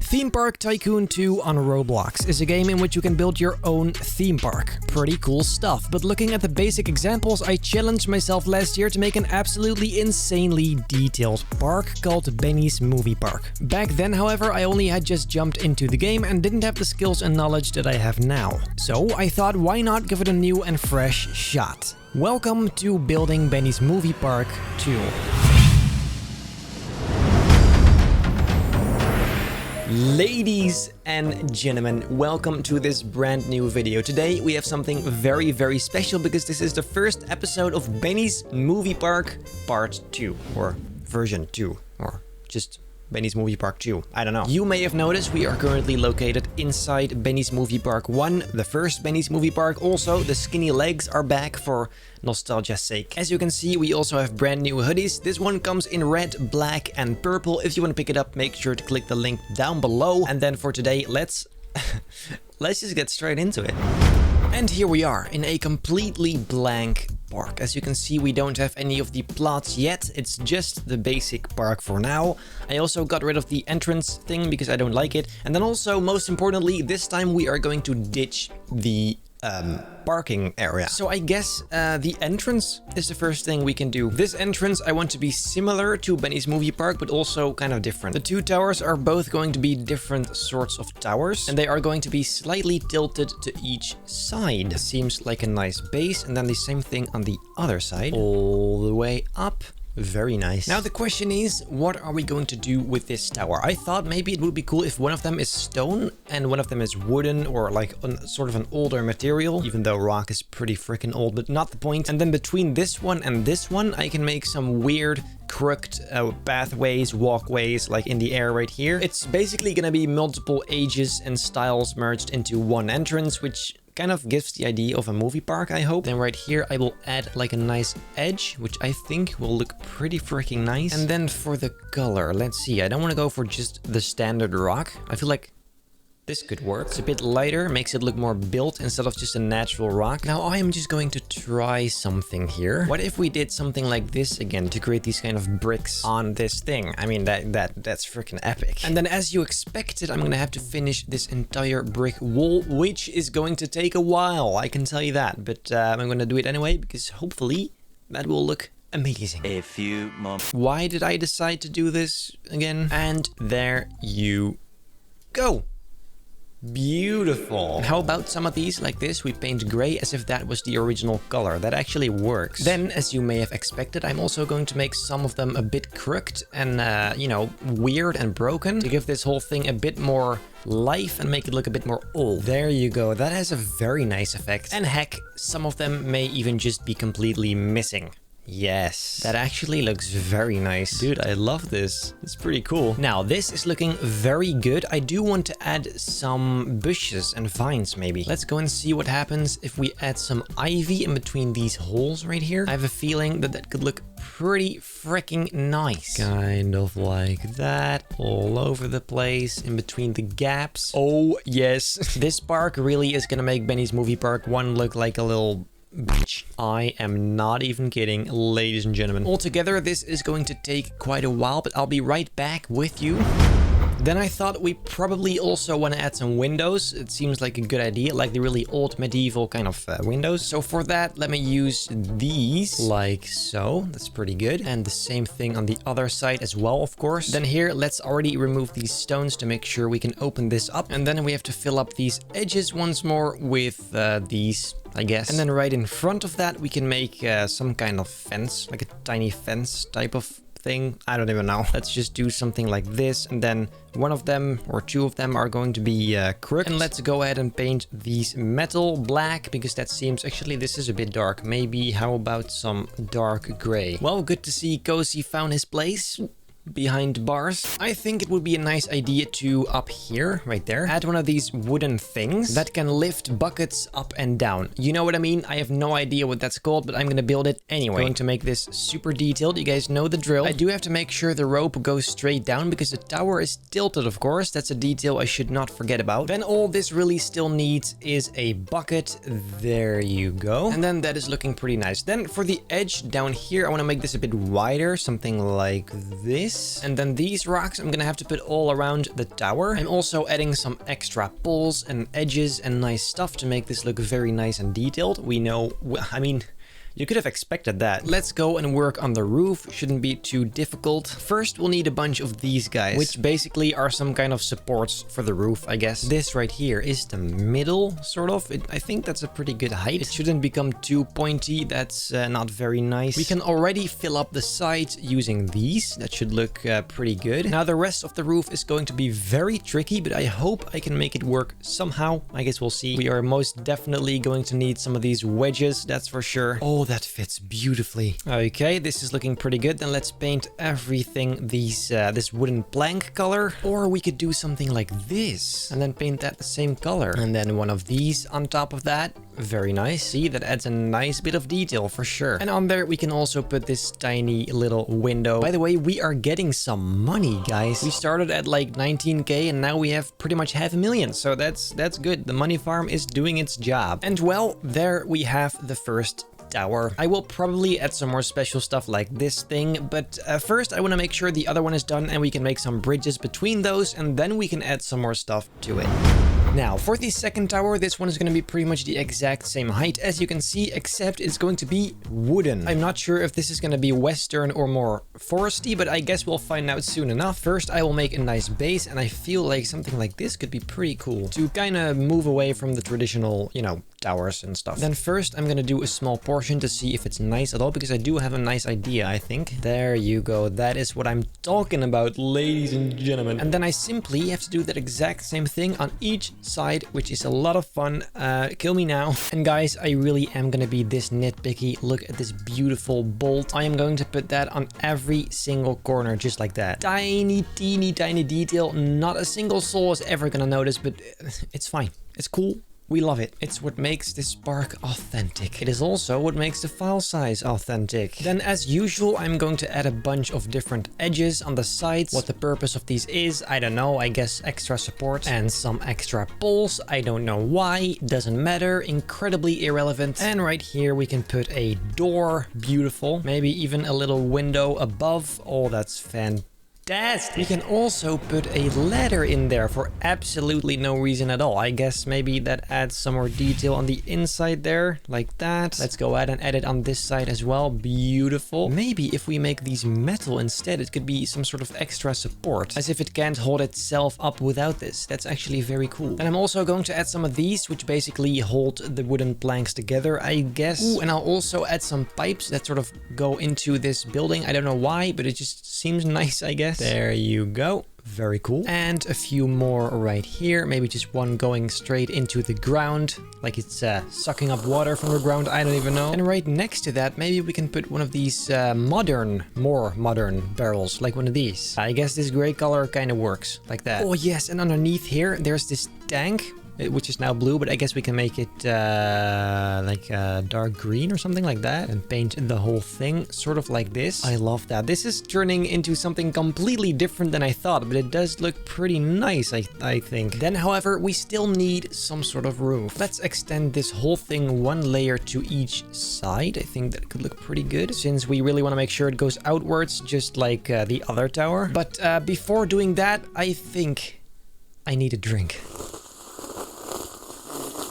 Theme Park Tycoon 2 on Roblox is a game in which you can build your own theme park. Pretty cool stuff, but looking at the basic examples, I challenged myself last year to make an absolutely insanely detailed park called Benny's Movie Park. Back then, however, I only had just jumped into the game and didn't have the skills and knowledge that I have now. So I thought, why not give it a new and fresh shot? Welcome to building Benny's Movie Park 2. Ladies and gentlemen, welcome to this brand new video. Today we have something very special because this is the first episode of Benny's Movie Park Part 2 or version 2 or just Benny's Movie Park 2. I don't know. You may have noticed we are currently located inside Benny's Movie Park 1, the first Benny's Movie Park. Also, the skinny legs are back for nostalgia's sake. As you can see, we also have brand new hoodies. This one comes in red, black and purple. If you want to pick it up, make sure to click the link down below. And then for today, let's just get straight into it. And here we are in a completely blank park. As you can see, we don't have any of the plots yet. It's just the basic park for now. I also got rid of the entrance thing because I don't like it. And then also, most importantly, this time we are going to ditch the parking area. So I guess the entrance is the first thing we can do. This entrance I want to be similar to Benny's Movie Park, but also kind of different. The two towers are both going to be different sorts of towers, and they are going to be slightly tilted to each side. It seems like a nice base, and then the same thing on the other side, all the way up. Very nice. Now the question is, what are we going to do with this tower? I thought maybe it would be cool if one of them is stone and one of them is wooden or like sort of an older material, even though rock is pretty freaking old, but not the point. And then between this one and this one, I can make some weird crooked pathways, walkways, like in the air right here. It's basically gonna be multiple ages and styles merged into one entrance, which kind of gives the idea of a movie park, I hope. Then right here, I will add like a nice edge, which I think will look pretty freaking nice. And then for the color, let's see. I don't want to go for just the standard rock. I feel like this could work. It's a bit lighter, makes it look more built instead of just a natural rock. Now I am just going to try something here. What if we did something like this again to create these kind of bricks on this thing? I mean, that's freaking epic. And then as you expected, I'm gonna have to finish this entire brick wall, which is going to take a while, I can tell you that. But I'm gonna do it anyway because hopefully that will look amazing. A few moments. Why did I decide to do this again? And there you go. Beautiful. How about some of these like this? We paint gray as if that was the original color. That actually works. Then, as you may have expected, I'm also going to make some of them a bit crooked and, you know, weird and broken to give this whole thing a bit more life and make it look a bit more old. There you go. That has a very nice effect. And heck, some of them may even just be completely missing. Yes, that actually looks very nice. Dude, I love this. It's pretty cool. Now, this is looking very good. I do want to add some bushes and vines, maybe. Let's go and see what happens if we add some ivy in between these holes right here. I have a feeling that that could look pretty freaking nice. Kind of like that. All over the place, in between the gaps. Oh, yes. This park really is gonna make Benny's Movie Park 1 look like a little beach. I am not even kidding, ladies and gentlemen. Altogether, this is going to take quite a while, but I'll be right back with you. Then I thought we probably also want to add some windows. It seems like a good idea, like the really old medieval kind of windows. So for that, let me use these like so. That's pretty good. And the same thing on the other side as well, of course. Then here, let's already remove these stones to make sure we can open this up. And then we have to fill up these edges once more with these, I guess. And then right in front of that, we can make some kind of fence, like a tiny fence type of thing. I don't even know. Let's just do something like this, and then one of them or two of them are going to be crooked. And let's go ahead and paint these metal black, because that seems, actually this is a bit dark. Maybe how about some dark gray? Well, good to see Cozy found his place behind bars. I think it would be a nice idea to, up here, right there, add one of these wooden things that can lift buckets up and down. You know what I mean? I have no idea what that's called, but I'm gonna build it anyway. Going to make this super detailed. You guys know the drill. I do have to make sure the rope goes straight down because the tower is tilted, of course. That's a detail I should not forget about. Then all this really still needs is a bucket. There you go. And then that is looking pretty nice. Then for the edge down here, I want to make this a bit wider, something like this. this. And then these rocks I'm gonna have to put all around the tower. I'm also adding some extra poles and edges and nice stuff to make this look very nice and detailed. We know, I mean, you could have expected that. Let's go and work on the roof. Shouldn't be too difficult. First, we'll need a bunch of these guys, which basically are some kind of supports for the roof, I guess. This right here is the middle, sort of. I think that's a pretty good height. It shouldn't become too pointy. That's not very nice. We can already fill up the sides using these. That should look pretty good. Now, the rest of the roof is going to be very tricky, but I hope I can make it work somehow. I guess we'll see. We are most definitely going to need some of these wedges, that's for sure. Oh, that fits beautifully. Okay, this is looking pretty good. Then let's paint everything this wooden plank color. Or we could do something like this and then paint that the same color. And then one of these on top of that. Very nice. See, that adds a nice bit of detail for sure. And on there, we can also put this tiny little window. By the way, we are getting some money, guys. We started at like 19k and now we have pretty much 500,000. So that's good. The money farm is doing its job. And well, there we have the first tower. I will probably add some more special stuff like this thing, but first I want to make sure the other one is done and we can make some bridges between those, and then we can add some more stuff to it. Now, for the second tower, this one is going to be pretty much the exact same height, as you can see, except it's going to be wooden. I'm not sure if this is going to be western or more foresty, but I guess we'll find out soon enough. First, I will make a nice base, and I feel like something like this could be pretty cool to kind of move away from the traditional, you know, towers and stuff. Then first, I'm going to do a small portion to see if it's nice at all, because I do have a nice idea, I think. There you go. That is what I'm talking about, ladies and gentlemen. And then I simply have to do that exact same thing on each side, which is a lot of fun. Kill me now. And guys, I really am going to be this nitpicky. Look at this beautiful bolt. I am going to put that on every single corner, just like that. Tiny, teeny, tiny detail. Not a single soul is ever going to notice, but it's fine. It's cool. We love it. It's what makes this park authentic. It is also what makes the file size authentic. Then, as usual, I'm going to add a bunch of different edges on the sides. What the purpose of these is, I don't know. I guess extra support and some extra poles. I don't know why. Doesn't matter. Incredibly irrelevant. And right here, we can put a door. Beautiful. Maybe even a little window above. Oh, that's fantastic. We can also put a ladder in there for absolutely no reason at all. I guess maybe that adds some more detail on the inside there, like that. Let's go ahead and add it on this side as well. Beautiful. Maybe if we make these metal instead, it could be some sort of extra support, as if it can't hold itself up without this. That's actually very cool. And I'm also going to add some of these, which basically hold the wooden planks together, I guess. Ooh, and I'll also add some pipes that sort of go into this building. I don't know why, but it just seems nice, I guess. There you go. Very cool. And a few more right here. Maybe just one going straight into the ground, like it's sucking up water from the ground. I don't even know. And right next to that, maybe we can put one of these more modern barrels, like one of these. I guess this gray color kind of works like that. Oh yes, and underneath here, there's this tank, which is now blue, but I guess we can make it like dark green or something like that, and paint the whole thing sort of like this. I love that. This is turning into something completely different than I thought, but it does look pretty nice, I think. Then, however, we still need some sort of roof. Let's extend this whole thing one layer to each side. I think that could look pretty good, since we really want to make sure it goes outwards, just like the other tower. But before doing that, I think I need a drink.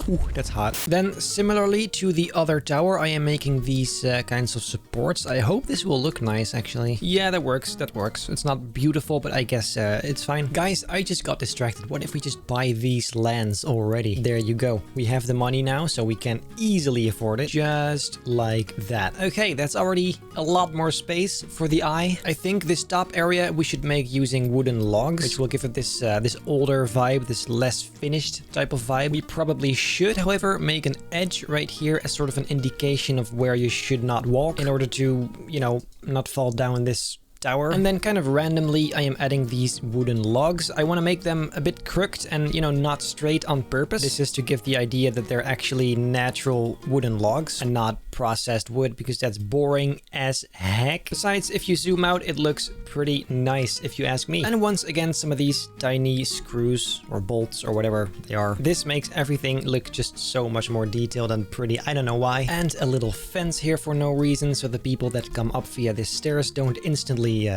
Ooh, that's hot. Then, similarly to the other tower, I am making these kinds of supports. I hope this will look nice, actually. Yeah, that works. That works. It's not beautiful, but I guess it's fine. Guys, I just got distracted. What if we just buy these lands already? There you go. We have the money now, so we can easily afford it. Just like that. Okay, that's already a lot more space for the eye. I think this top area we should make using wooden logs, which will give it this this older vibe, this less finished type of vibe. We probably should, however, make an edge right here as sort of an indication of where you should not walk in order to, you know, not fall down this tower. And then kind of randomly, I am adding these wooden logs. I want to make them a bit crooked and, you know, not straight on purpose. This is to give the idea that they're actually natural wooden logs and not processed wood, because that's boring as heck. Besides, if you zoom out, it looks pretty nice, if you ask me. And once again, some of these tiny screws or bolts or whatever they are. This makes everything look just so much more detailed and pretty. I don't know why. And a little fence here for no reason, so the people that come up via this stairs don't instantly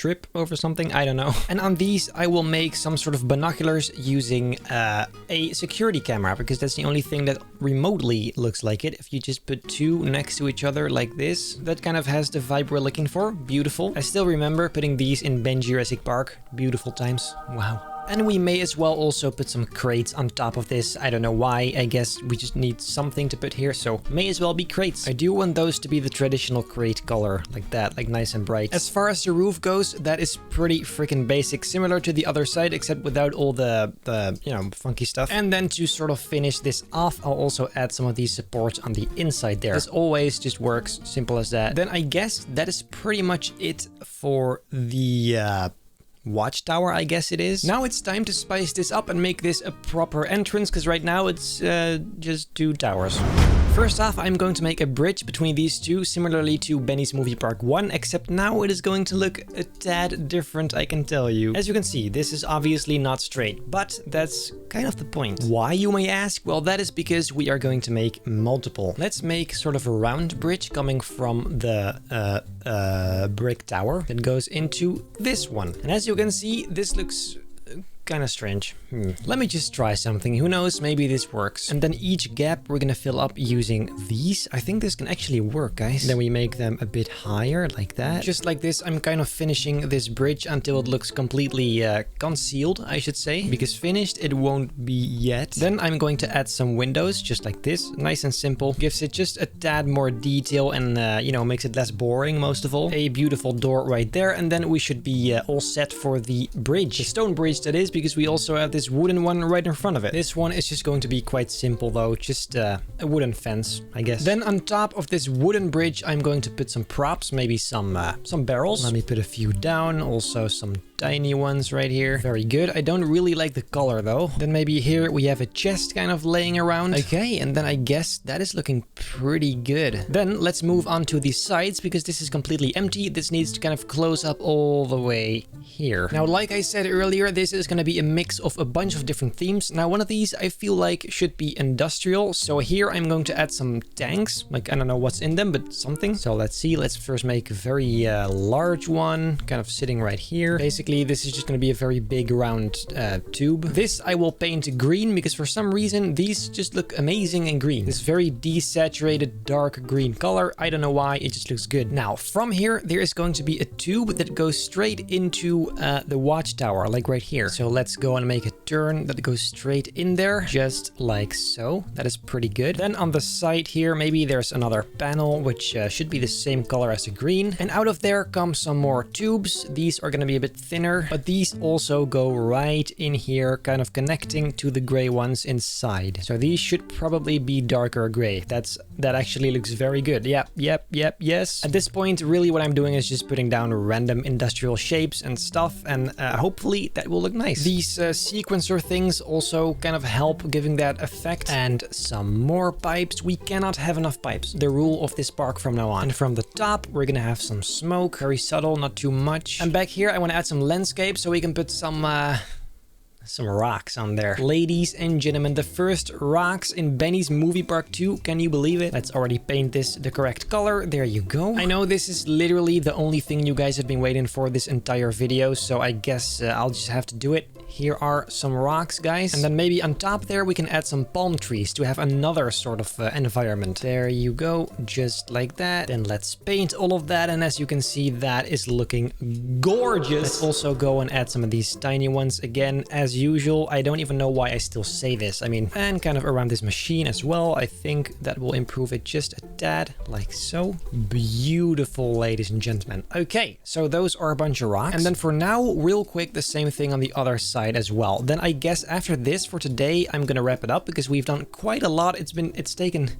trip over something, I don't know. And on these I will make some sort of binoculars using a security camera, because that's the only thing that remotely looks like it. If you just put two next to each other like this, that kind of has the vibe we're looking for. Beautiful. I still remember putting these in Benji Jurassic Park. Beautiful times. Wow. And we may as well also put some crates on top of this. I don't know why. I guess we just need something to put here, so may as well be crates. I do want those to be the traditional crate color, like that, like nice and bright. As far as the roof goes, that is pretty freaking basic, similar to the other side, except without all the you know, funky stuff. And then to sort of finish this off, I'll also add some of these supports on the inside there. As always, just works, simple as that. Then I guess that is pretty much it for the watchtower, I guess it is. Now it's time to spice this up and make this a proper entrance, because right now it's just two towers. First off, I'm going to make a bridge between these two, similarly to Benny's Movie Park 1, except now it is going to look a tad different, I can tell you. As you can see, this is obviously not straight, but that's kind of the point. Why, you may ask? Well, that is because we are going to make multiple. Let's make sort of a round bridge coming from the brick tower that goes into this one. And as you can see, this looks kind of strange. Let me just try something. Who knows, maybe this works. And then each gap we're gonna fill up using these. I think this can actually work, guys. Then we make them a bit higher, like that. Just like this, I'm kind of finishing this bridge until it looks completely concealed, I should say. Because finished, it won't be yet. Then I'm going to add some windows, just like this. Nice and simple. Gives it just a tad more detail and, you know, makes it less boring, most of all. A beautiful door right there. And then we should be all set for the bridge. The stone bridge, that is, because we also have this wooden one right in front of it. This one is just going to be quite simple though, just a wooden fence, I guess. Then on top of this wooden bridge, I'm going to put some props, maybe some barrels. Let me put a few down, also some tiny ones right here. Very good. I don't really like the color though. Then maybe here we have a chest kind of laying around. Okay, and then I guess that is looking pretty good. Then let's move on to the sides, because this is completely empty. This needs to kind of close up all the way here. Now, like I said earlier, this is going to be a mix of a bunch of different themes. Now, one of these I feel like should be industrial. So here I'm going to add some tanks. Like, I don't know what's in them, but something. So let's see. Let's first make a very large one, kind of sitting right here. Basically, this is just going to be a very big round tube. This I will paint green, because for some reason these just look amazing in green. This very desaturated dark green color. I don't know why, it just looks good. Now from here there is going to be a tube that goes straight into the watchtower, like right here. So let's go and make a turn that goes straight in there, just like so. That is pretty good. Then on the side here, maybe there's another panel which should be the same color as the green. And out of there come some more tubes. These are going to be a bit thinner, but these also go right in here, kind of connecting to the gray ones inside. So these should probably be darker gray. That actually looks very good. Yep, yes. At this point, really what I'm doing is just putting down random industrial shapes and stuff, and hopefully that will look nice. These sequencer things also kind of help giving that effect. And some more pipes. We cannot have enough pipes. The rule of this park from now on. And from the top, we're gonna have some smoke, very subtle, not too much. And back here, I want to add some landscape so we can put some rocks on there. Ladies and gentlemen, the first rocks in Benny's Movie Park 2. Can you believe it? Let's already paint this the correct color. There you go. I know this is literally the only thing you guys have been waiting for this entire video, so I guess I'll just have to do it. Here are some rocks, guys. And then maybe on top there, we can add some palm trees to have another sort of environment. There you go. Just like that. Then let's paint all of that. And as you can see, that is looking gorgeous. Let's also go and add some of these tiny ones again, as usual. I don't even know why I still say this. I mean, and kind of around this machine as well. I think that will improve it just a tad, like so. Beautiful, ladies and gentlemen. Okay, so those are a bunch of rocks. And then for now, real quick, the same thing on the other side as well. Then I guess after this for today, I'm gonna wrap it up, because we've done quite a lot. It's taken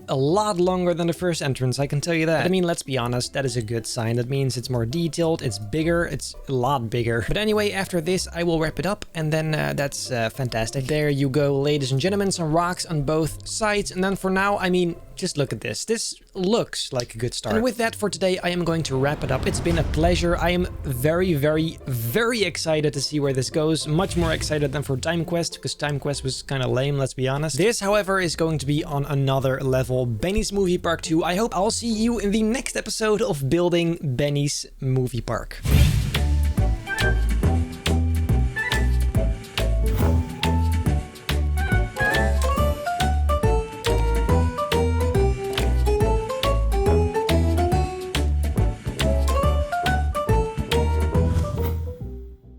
a lot longer than the first entrance, I can tell you that. But I mean, let's be honest, that is a good sign. That means it's more detailed, it's bigger, it's a lot bigger. But anyway, after this, I will wrap it up, and then that's fantastic. There you go, ladies and gentlemen, some rocks on both sides. And then for now, I mean, just look at this. This looks like a good start. And with that for today, I am going to wrap it up. It's been a pleasure. I am very, very, very excited to see where this goes. Much more excited than for Time Quest, because Time Quest was kind of lame, let's be honest. This, however, is going to be on another level. Benny's Movie Park 2. I hope I'll see you in the next episode of building Benny's Movie Park.